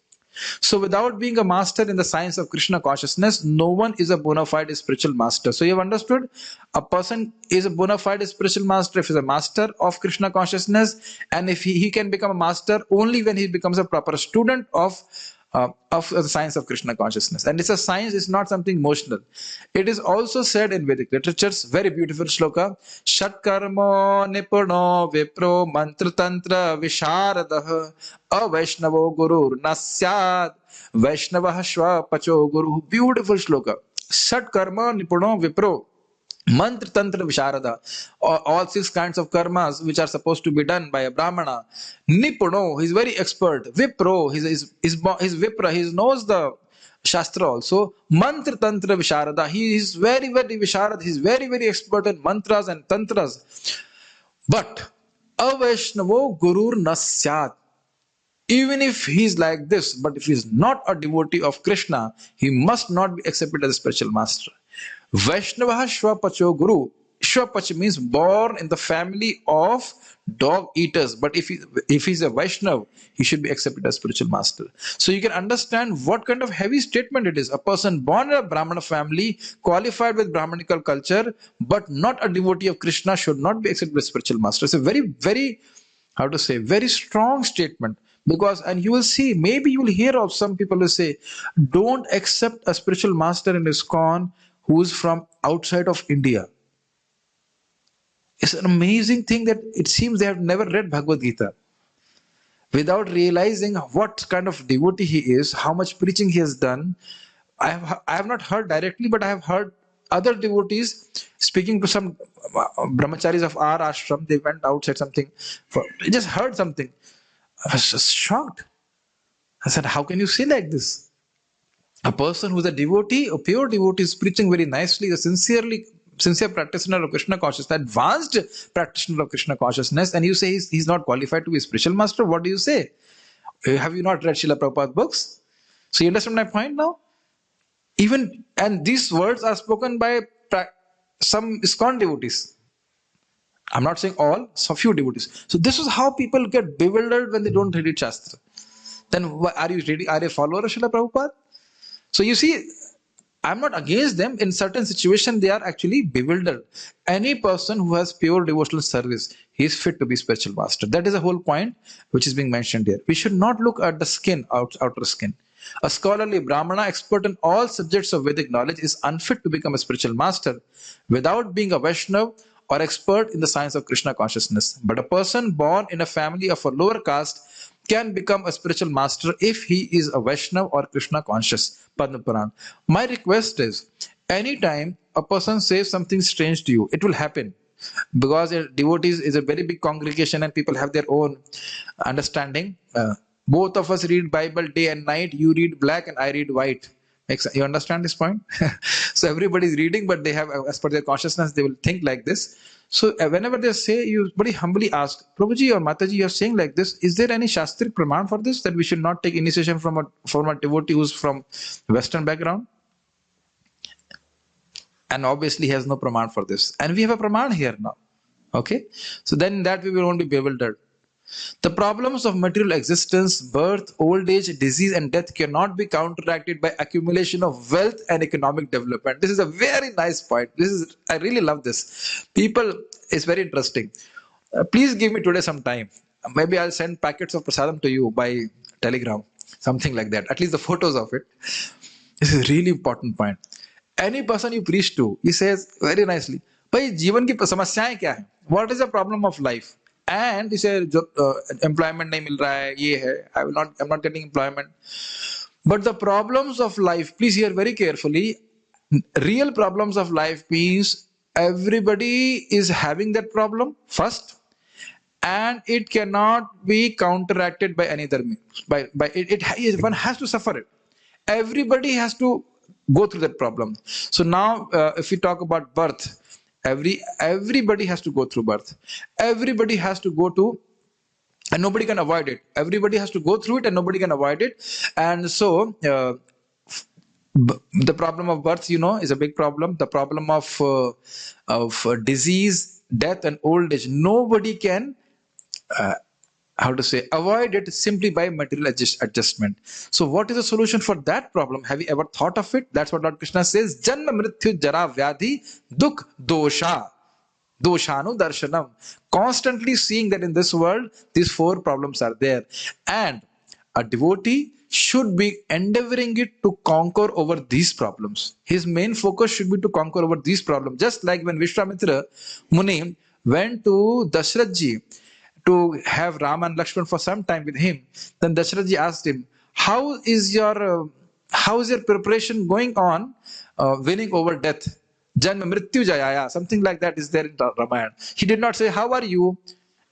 So without being a master in the science of Krishna consciousness, no one is a bona fide spiritual master. So you have understood? A person is a bona fide spiritual master if he is a master of Krishna consciousness, and if he can become a master only when he becomes a proper student of the science of Krishna consciousness. And it's a science, it's not something emotional. It is also said in Vedic literatures, very beautiful shloka, Shat karma nipuno vipro mantra tantra visharadaha avaishnavo guru nasyad vaishnavah shva pacho guru. Beautiful shloka. Shat karma nipuno vipro mantra tantra visharada, all 6 kinds of karmas which are supposed to be done by a brahmana. Nipuno, he's very expert. Vipro, he's vipra, he knows the shastra also. Mantra tantra visharada, he is very, very visharad, he's very, very expert in mantras and tantras. But avaishnavo gurur nasyat, even if he's like this, but if he's not a devotee of Krishna, he must not be accepted as a spiritual master. Vaishnava Shvapacho Guru. Shvapach means born in the family of dog eaters. But if he's a Vaishnav, he should be accepted as spiritual master. So you can understand what kind of heavy statement it is. A person born in a Brahmana family, qualified with Brahmanical culture, but not a devotee of Krishna, should not be accepted as spiritual master. It's a very, very, very strong statement. Because, and you will see, maybe you will hear of some people who say, don't accept a spiritual master in ISKCON who is from outside of India. It's an amazing thing that it seems they have never read Bhagavad Gita. Without realizing what kind of devotee he is, how much preaching he has done. I have not heard directly, but I have heard other devotees speaking to some brahmacharis of our ashram. They went out, said something. I just heard something. I was just shocked. I said, how can you say like this? A person who's a devotee, a pure devotee, is preaching very nicely, a sincere practitioner of Krishna consciousness, advanced practitioner of Krishna consciousness, and you say he's not qualified to be a spiritual master. What do you say? Have you not read Srila Prabhupada books? So you understand my point now? Even, and these words are spoken by some ISKCON devotees. I'm not saying all, so few devotees. So this is how people get bewildered when they don't read Shastra. Then are you reading? Are you a follower of Srila Prabhupada? So you see, I'm not against them. In certain situations, they are actually bewildered. Any person who has pure devotional service, he is fit to be spiritual master. That is the whole point which is being mentioned here. We should not look at the skin, outer skin. A scholarly Brahmana expert in all subjects of Vedic knowledge is unfit to become a spiritual master without being a Vaishnav or expert in the science of Krishna consciousness. But a person born in a family of a lower caste can become a spiritual master if he is a Vaishnav or Krishna conscious. Padma Puran. My request is, anytime a person says something strange to you, it will happen. Because devotees is a very big congregation and people have their own understanding. Both of us read Bible day and night. You read black and I read white. You understand this point? So everybody is reading, but they have, as per their consciousness, they will think like this. So whenever they say, you very humbly ask, Prabhuji or Mataji, you are saying like this, is there any Shastric Praman for this, that we should not take initiation from a devotee who's from Western background? And obviously he has no Praman for this. And we have a Praman here now. Okay? So then in that we will only be bewildered. The problems of material existence, birth, old age, disease and death cannot be counteracted by accumulation of wealth and economic development. This is a very nice point. I really love this. People, it's very interesting. Please give me today some time. Maybe I'll send packets of prasadam to you by telegram. Something like that. At least the photos of it. This is a really important point. Any person you preach to, he says very nicely, "Bhai, जीवन की समस्याएं क्या है? What is the problem of life?" And he said, employment nahi mil raha hai, ye hai, I'm not getting employment. But the problems of life, please hear very carefully, real problems of life means everybody is having that problem first, and it cannot be counteracted by any other means. One has to suffer it. Everybody has to go through that problem. So now, if we talk about birth, everybody has to go through birth. Everybody has to go to, and nobody can avoid it. Everybody has to go through it and nobody can avoid it. And so the problem of birth, is a big problem. The problem of disease, death and old age, nobody can avoid it simply by material adjustment. So what is the solution for that problem? Have you ever thought of it? That's what Lord Krishna says. Janma mrityu jara vyadhi dukh dosha. Doshanu darshanam. Constantly seeing that in this world, these four problems are there. And a devotee should be endeavoring it to conquer over these problems. His main focus should be to conquer over these problems. Just like when Vishwamitra Muni went to Dashrathji to have Ram and Lakshman for some time with him, then Dashrathji asked him, how is your preparation going on winning over death? Janma mrityu jayaya, something like that is there in Ramayana. He did not say, how are you?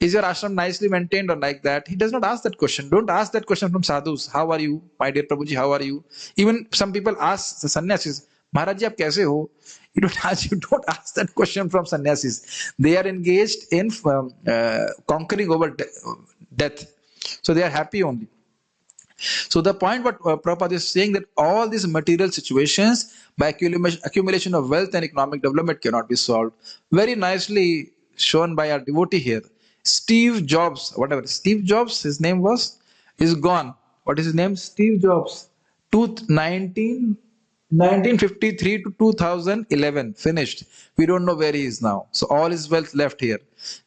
Is your ashram nicely maintained or like that? He does not ask that question. Don't ask that question from sadhus. How are you? My dear Prabhuji, how are you? Even some people ask the sannyasis, Maharaj ji, aap kaise ho? You don't ask that question from sannyasis. They are engaged in conquering over death. So they are happy only. So the point what Prabhupada is saying, that all these material situations by accumulation of wealth and economic development cannot be solved. Very nicely shown by our devotee here. Steve Jobs, Steve Jobs, his name was, is gone. What is his name? Steve Jobs. 1953 to 2011, finished. We don't know where he is now. So all his wealth left here.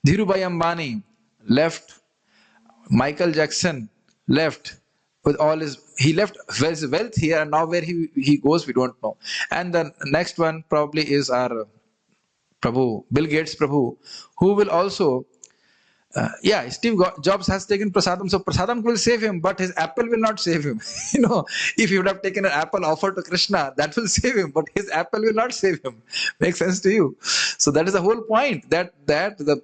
Dhirubhai Ambani, left. Michael Jackson, left with all he left his wealth here, and now where he goes, we don't know. And the next one probably is our Prabhu, Bill Gates Prabhu, who will also Steve Jobs has taken prasadam, so prasadam will save him, but his apple will not save him. If he would have taken an apple offered to Krishna, that will save him, but his apple will not save him. Makes sense to you? So that is the whole point. That the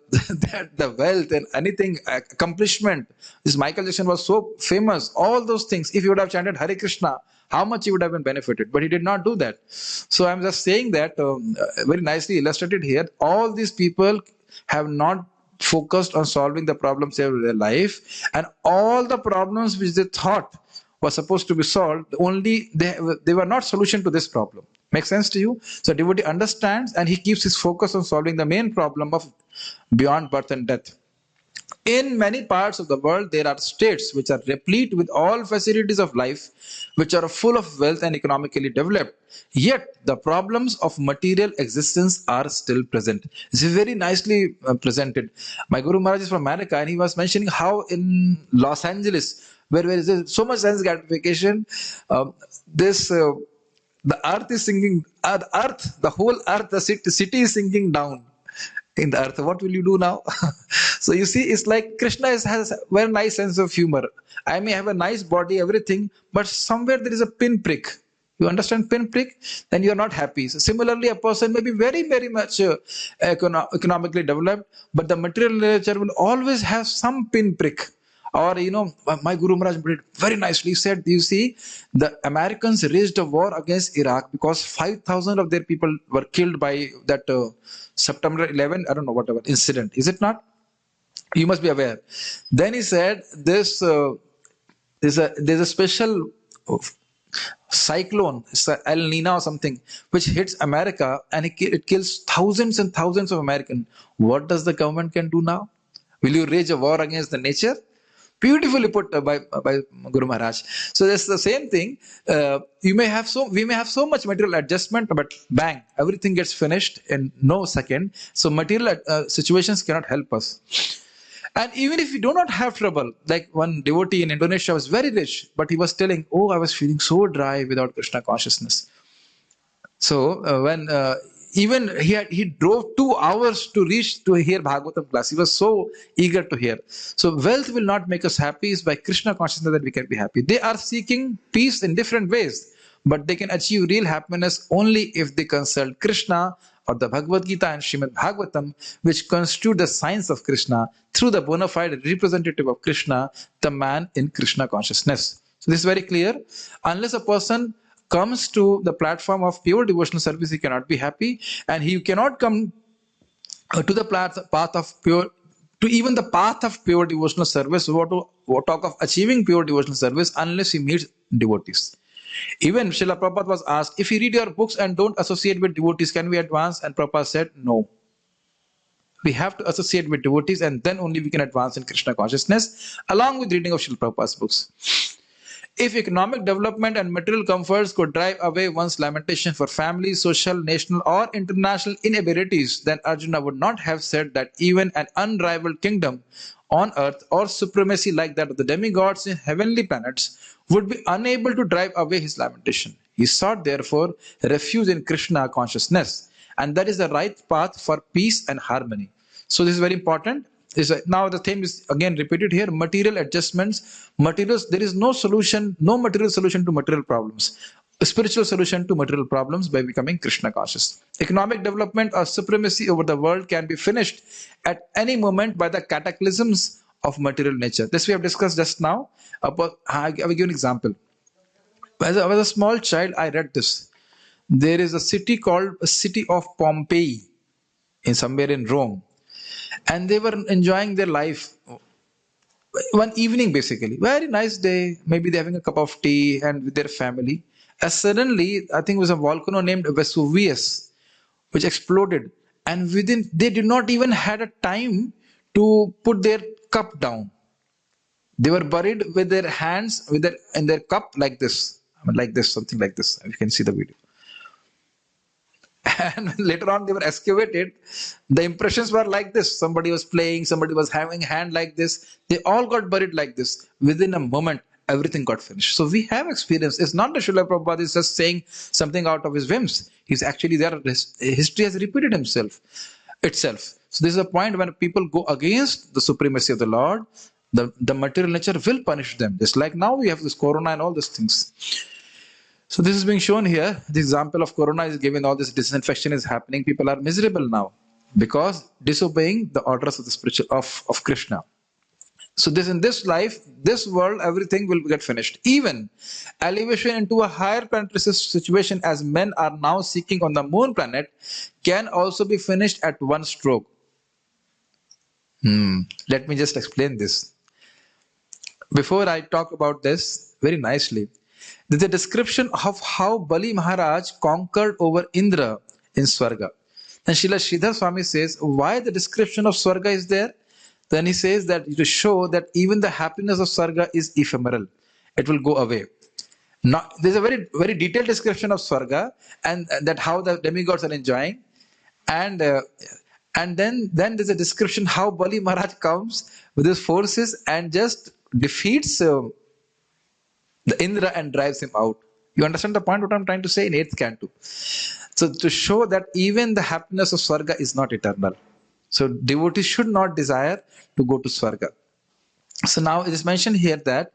wealth and anything accomplishment. This Michael Jackson was so famous. All those things. If he would have chanted Hare Krishna, how much he would have been benefited, but he did not do that. So I'm just saying that very nicely illustrated here. All these people have not focused on solving the problems of their life, and all the problems which they thought were supposed to be solved, only they were not solution to this problem. Make sense to you? So devotee understands, and he keeps his focus on solving the main problem of beyond birth and death. In many parts of the world, there are states which are replete with all facilities of life, which are full of wealth and economically developed. Yet, the problems of material existence are still present. This is very nicely presented. My Guru Maharaj is from America, and he was mentioning how in Los Angeles, where there is so much sense gratification, the earth is sinking, the whole earth, the city is sinking down in the earth. What will you do now? So you see, it's like Krishna has a very nice sense of humor. I may have a nice body, everything, but somewhere there is a pinprick. You understand pinprick? Then you are not happy. So similarly, a person may be very, very much economically developed, but the material nature will always have some pinprick. Or, my Guru Maharaj put it very nicely. He said, you see, the Americans raised a war against Iraq because 5,000 of their people were killed by that September 11, I don't know, whatever, incident. Is it not? You must be aware. Then he said, there's a special cyclone, it's El Nino or something, which hits America, and it kills thousands and thousands of Americans. What does the government can do now? Will you wage a war against the nature? Beautifully put by Guru Maharaj. So that's the same thing. We may have so much material adjustment, but bang, everything gets finished in no second. So material situations cannot help us. And even if we do not have trouble, like one devotee in Indonesia was very rich, but he was telling, "Oh, I was feeling so dry without Krishna consciousness." So when even he drove 2 hours to reach to hear Bhagavatam class. He was so eager to hear. So wealth will not make us happy. It's by Krishna consciousness that we can be happy. They are seeking peace in different ways, but they can achieve real happiness only if they consult Krishna or the Bhagavad Gita and Srimad Bhagavatam, which constitute the science of Krishna through the bona fide representative of Krishna, the man in Krishna consciousness. So this is very clear. Unless a person comes to the platform of pure devotional service, he cannot be happy, and he cannot come to the path of pure, to even the path of pure devotional service, or talk of achieving pure devotional service, unless he meets devotees. Even Srila Prabhupada was asked, if you read your books and don't associate with devotees, can we advance? And Prabhupada said, no. We have to associate with devotees, and then only we can advance in Krishna consciousness, along with reading of Srila Prabhupada's books. If economic development and material comforts could drive away one's lamentation for family, social, national, or international inabilities, then Arjuna would not have said that even an unrivaled kingdom on earth or supremacy like that of the demigods in heavenly planets would be unable to drive away his lamentation. He sought, therefore, refuge in Krishna consciousness, and that is the right path for peace and harmony. So this is very important. Now the theme is again repeated here. Material adjustments, materials. There is no solution, no material solution to material problems. A spiritual solution to material problems by becoming Krishna conscious. Economic development or supremacy over the world can be finished at any moment by the cataclysms of material nature. This we have discussed just now. I will give an example. As I was a small child, I read this. There is a city called a city of Pompeii, somewhere in Rome. And they were enjoying their life one evening, basically. Very nice day. Maybe they're having a cup of tea and with their family. As suddenly, I think it was a volcano named Vesuvius, which exploded. And they did not even had a time to put their cup down. They were buried with their hands in their cup like this. Something like this. You can see the video. And later on, they were excavated. The impressions were like this. Somebody was playing, somebody was having a hand like this. They all got buried like this. Within a moment, everything got finished. So we have experience. It's not that Srila Prabhupada is just saying something out of his whims. He's actually there. History has repeated itself. So this is a point when people go against the supremacy of the Lord, the material nature will punish them. Just like now we have this corona and all these things. So this is being shown here. The example of corona is given. All this disinfection is happening. People are miserable now because disobeying the orders of the spiritual of Krishna. So this in this life, this world, everything will get finished. Even elevation into a higher planetary situation, as men are now seeking on the moon planet, can also be finished at one stroke. Let me just explain this. Before I talk about this very nicely, there's a description of how Bali Maharaj conquered over Indra in Swarga. And Srila Sridhar Swami says, why the description of Swarga is there? Then he says that to show that even the happiness of Swarga is ephemeral. It will go away. There's a very, very detailed description of Swarga and that how the demigods are enjoying. And then there's a description how Bali Maharaj comes with his forces and just defeats the Indra and drives him out. You understand the point what I'm trying to say in 8th canto. So to show that even the happiness of Swarga is not eternal. So devotees should not desire to go to Swarga. So now it is mentioned here that,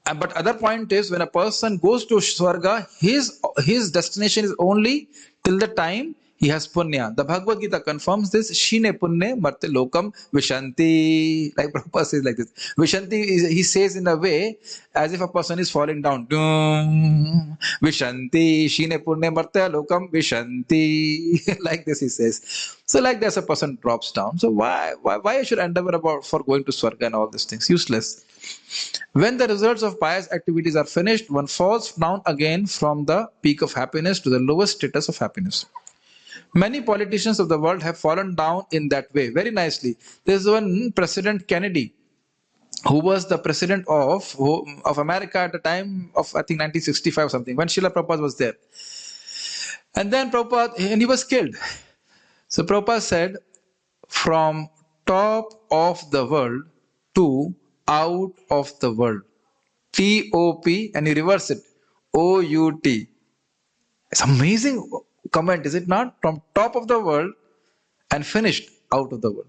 but other point is when a person goes to Swarga, his destination is only till the time he has punya. The Bhagavad Gita confirms this. Shine punne marte lokam vishanti. Like Prabhupada says like this. Vishanti, he says in a way as if a person is falling down. Doom, vishanti. Shine punne marte lokam vishanti. Like this he says. So like this a person drops down. So why I should endeavor for going to Swarga and all these things? Useless. When the results of pious activities are finished, one falls down again from the peak of happiness to the lowest status of happiness. Many politicians of the world have fallen down in that way. Very nicely. There's one President Kennedy, who was the president of America at the time of, I think, 1965 or something, when Srila Prabhupada was there. And then and he was killed. So Prabhupada said, from top of the world to out of the world. T-O-P, and he reversed it. O-U-T. It's amazing comment, is it not? From top of the world and finished out of the world.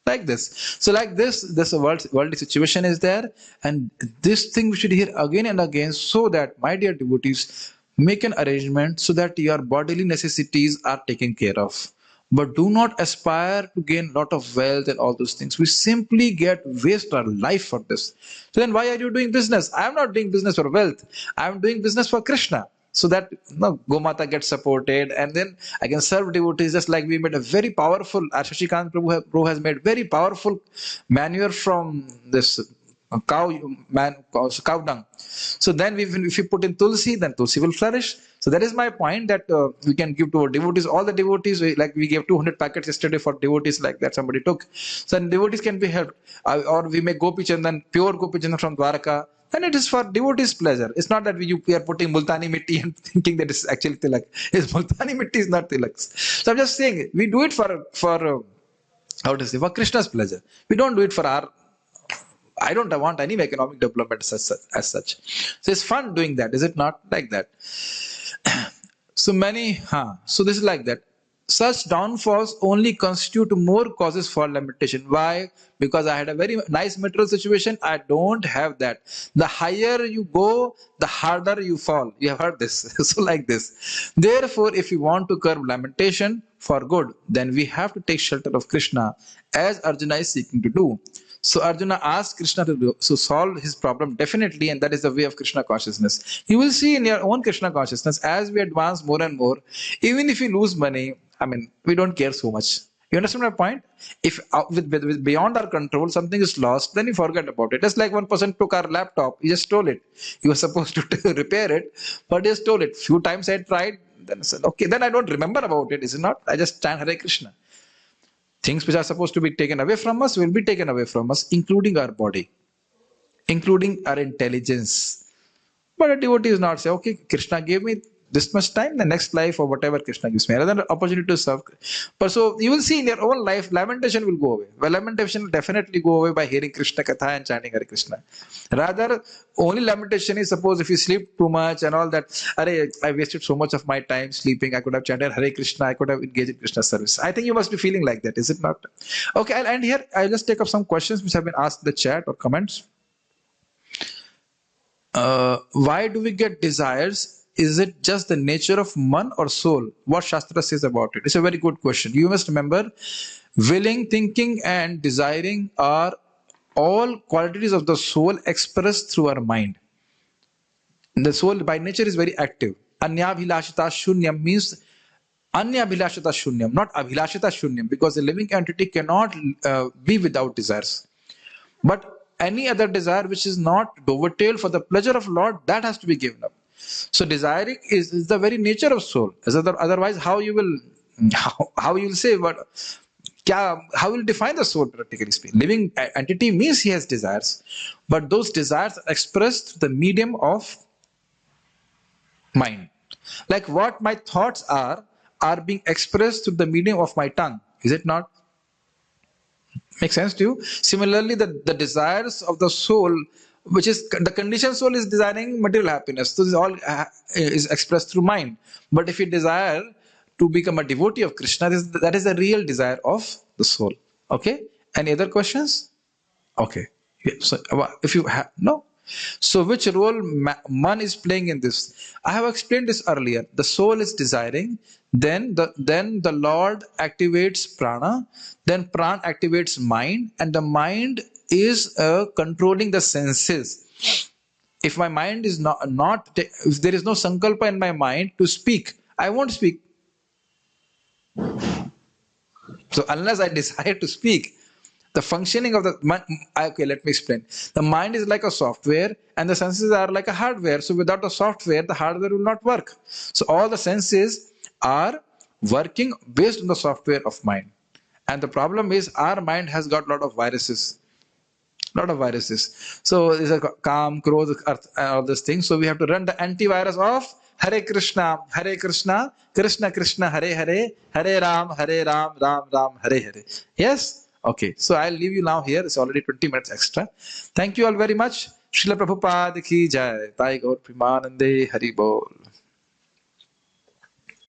Like this. So like this worldly situation is there, and this thing we should hear again and again, so that, my dear devotees, make an arrangement so that your bodily necessities are taken care of. But do not aspire to gain a lot of wealth and all those things. We simply waste our life for this. So then why are you doing business? I am not doing business for wealth. I am doing business for Krishna. So that Gomata gets supported, and then I can serve devotees, just like we made a very powerful, Shashikant Prabhu has made very powerful manure from this cow dung. So then if we put in Tulsi, then Tulsi will flourish. So that is my point, that we can give to our devotees, all the devotees, like we gave 200 packets yesterday for devotees, like that somebody took. So then devotees can be helped. Or we make Gopi Chandan, pure Gopi Chandan from Dwaraka. Then it is for devotees' pleasure. It's not that we are putting Multani Mitti and thinking that it's actually Tilak. Multani Mitti is not Tilak's. So I'm just saying, we do it for Krishna's pleasure. We don't do it for I don't want any economic development as such. So it's fun doing that, is it not? Like that. So this is like that. Such downfalls only constitute more causes for lamentation. Why? Because I had a very nice material situation. I don't have that. The higher you go, the harder you fall. You have heard this. So like this. Therefore, if you want to curb lamentation for good, then we have to take shelter of Krishna, as Arjuna is seeking to do. So Arjuna asked Krishna to solve his problem definitely, and that is the way of Krishna consciousness. You will see in your own Krishna consciousness, as we advance more and more, even if we lose money, we don't care so much. You understand my point? If with beyond our control, something is lost, then we forget about it. Just like one person took our laptop, he just stole it. He was supposed to repair it, but he stole it. Few times I tried, then I said, okay, then I don't remember about it, is it not? I just chant Hare Krishna. Things which are supposed to be taken away from us will be taken away from us, including our body, including our intelligence. But a devotee is not say, okay, Krishna gave me this much time, the next life or whatever Krishna gives me, another opportunity to serve. But so you will see in your own life, lamentation will go away. Well, lamentation will definitely go away by hearing Krishna Katha and chanting Hare Krishna. Rather, only lamentation is suppose if you sleep too much and all that, Arey, I wasted so much of my time sleeping, I could have chanted Hare Krishna, I could have engaged in Krishna service. I think you must be feeling like that, is it not? Okay, I'll end here. I'll just take up some questions which have been asked in the chat or comments. Why do we get desires? Is it just the nature of man or soul? What Shastra says about it? It's a very good question. You must remember, willing, thinking, and desiring are all qualities of the soul expressed through our mind. The soul by nature is very active. Anyabhilashita shunyam means anyabhilashita shunyam, not abhilashita shunyam, because a living entity cannot be without desires. But any other desire which is not dovetailed for the pleasure of Lord, that has to be given up. So desiring is the very nature of soul. Otherwise, how you will say what? How will you define the soul, practically speaking? Living entity means he has desires, but those desires are expressed through the medium of mind. Like what my thoughts are being expressed through the medium of my tongue. Is it not? Make sense to you? Similarly, the desires of the soul, which is the conditioned soul, is desiring material happiness. So this all is expressed through mind. But if you desire to become a devotee of Krishna, that is the real desire of the soul. Okay? Any other questions? Okay. Yeah. So if you have no. So which role man is playing in this? I have explained this earlier. The soul is desiring, then the Lord activates prana, then prana activates mind, and the mind is controlling the senses. If my mind is not if there is no sankalpa in my mind to speak, I won't speak. So unless I desire to speak, the functioning of the mind, okay, let me explain. The mind is like a software and the senses are like a hardware. So without the software, the hardware will not work. So all the senses are working based on the software of mind. And the problem is our mind has got a lot of viruses. So there's a calm, krodh, all these things. So we have to run the antivirus of Hare Krishna, Krishna Krishna, Hare Hare, Hare Ram, Ram Ram, Hare Hare. Yes? Okay, so I'll leave you now here. It's already 20 minutes extra. Thank you all very much. Srila Prabhupada ki jai. Tai Gaur Premanande Hari Bol.